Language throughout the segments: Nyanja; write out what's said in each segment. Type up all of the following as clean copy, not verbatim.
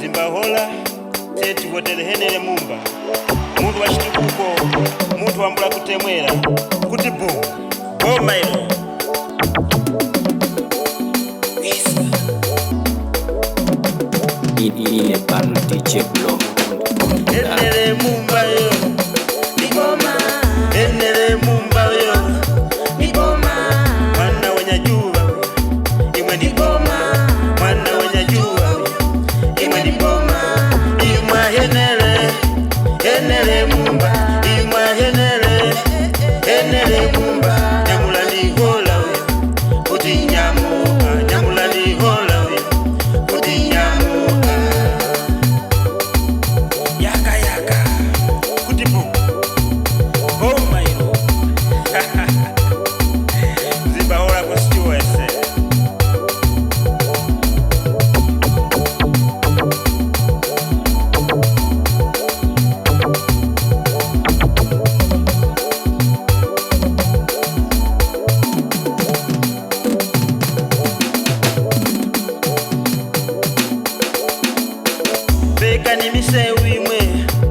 muzimba hola teti votele henele mumba muntu wachitukuko muntu wambula kutemwera kuti bu omailo ile pano DJ Blow henele mumba yo nigoma henele mumba yo nigoma mwana wanyajua imwe nigoma mwana wanyajua imwe nigoma imwa henele mumba imwa henele mumba nyamula nihola we kuti nyamuka nyamula nihola we kuti nyamuka yaka yaka kuti bu oh my ziba hola kwa stewese beka ni misewu imwe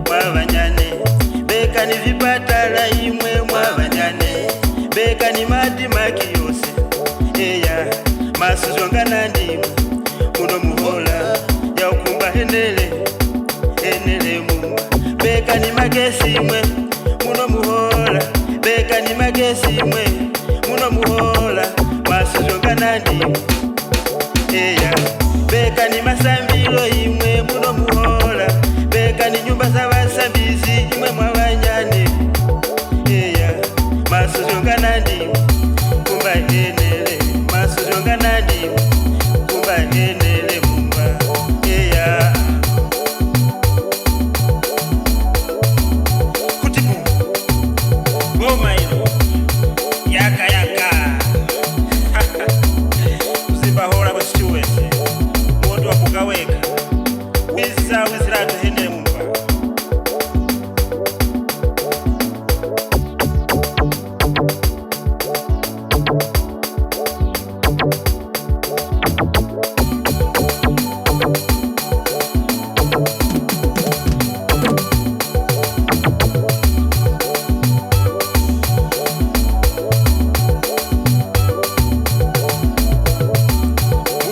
mwabanyane beka ni vipatala imwe mwabanyane beka ni mati maki yose eya masuzongana ndimwe muno muhola ya ukumba henele mumba beka ni magesi imwe muno muhola beka ni magesi imwe muno muhola masuzongana ndimwe eya beka ni masambilo imwe muno muhola beka ni nyumba za basambizi imwe mwabanyane eya masuzongana ndimwe kumba henele masuzongana ndimwe kumba henele mumba eya kuti bu goma ino yaka yaka mzimba hola kwa stewese moto wakukaweka wiziratu henele mumba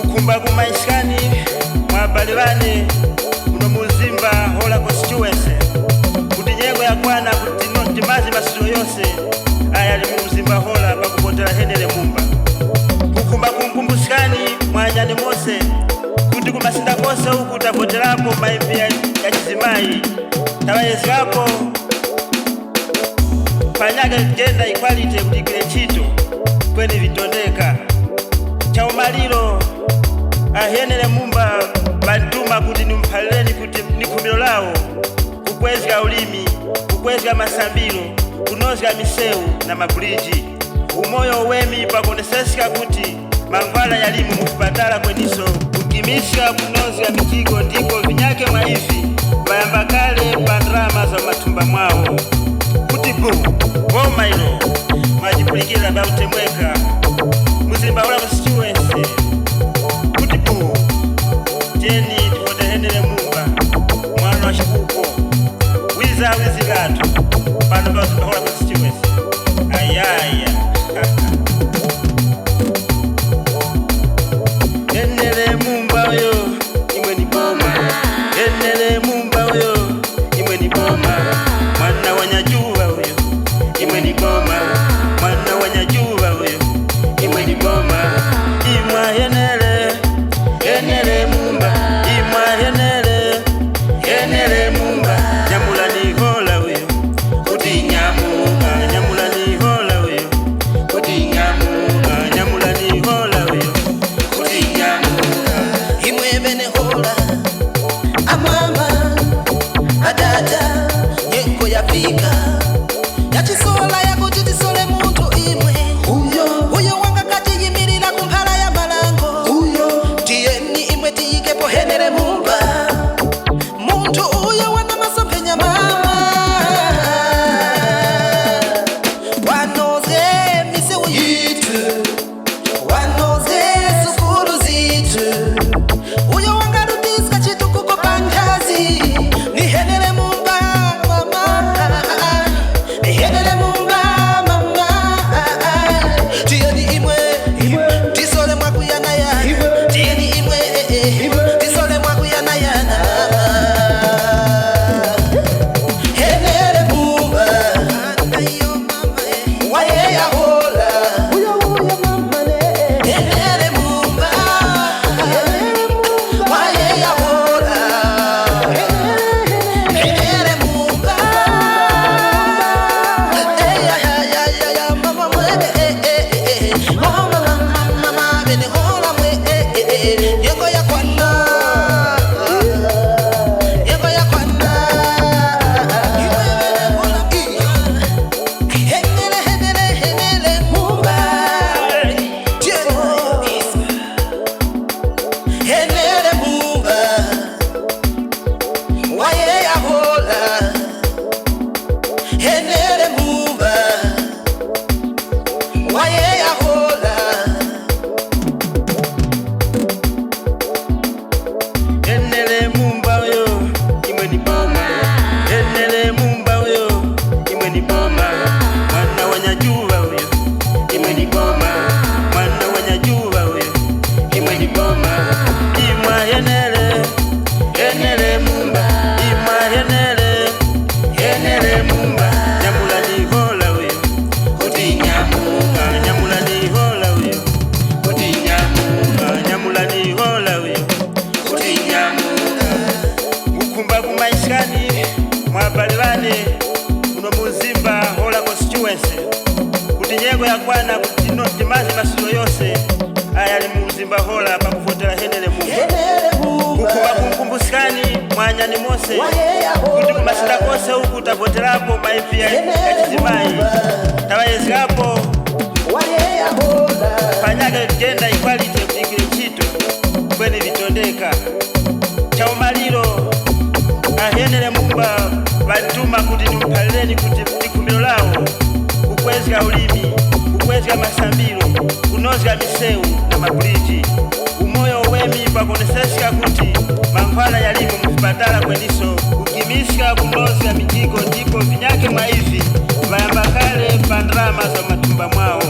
ukumba kumaishani mwabali bane muno muzimba hola constituency kuti nyengo yakwana kuti noti mazi masiro yose aya ali muzimba hola pakupotela henele mumba ukumba kumkumbushani mwanyane mose kuti kumasinda kose uku tapotelapo maimbi ya chizimayi tawayezigapo panyaga gender equality kutikile chito kweni vitondeka chaumaliro ahenele mumba bantuma kuti nimphaleni kuti nikhumiro lawo kukwezga ulimi kukwezga masambilo kunozga misewu na mabuliji umoyo wemi pakonesesika kuti mangwala yalimu mukupatala kweniso kukimisha kunozga mikigo ndiko vinyake mwaivi bayambakale pandrama za matumba mwawo kuti bu goma ilo majipulikila bautemweka muzimba hola constituency kuti bu jeni tifote henele mumba mwana wa shikuko wiziratu pano muzimba hola constituency ayaya henele mumba yo imwe ni boma henele mumba yo imwe ni boma mwana wanyajua huyo imwe ni boma mwana wanyajua huyo musimba hola pakuvotera henele Mungu kukuba kumkumbusikani mwanyani mose kuti kumasida kose uku tavoterapo maipi ya chizimayi tawayezikapo panyaka gender equality kutikile chito kweni vitondeka chaumaliro ahenele Mumba vatuma kuti tumpalireni kuti likumbilo lawo kukwezika ulimi kukwezika masambiro kunozika miseu na mabuliji umoyo wemi pakonesesika kuti mankhwala yalimo muzipatala kweniso kukimisika kunozika mijiko ndipo vinyake mwa ivi vayamba kale pandrama za matumba mwawo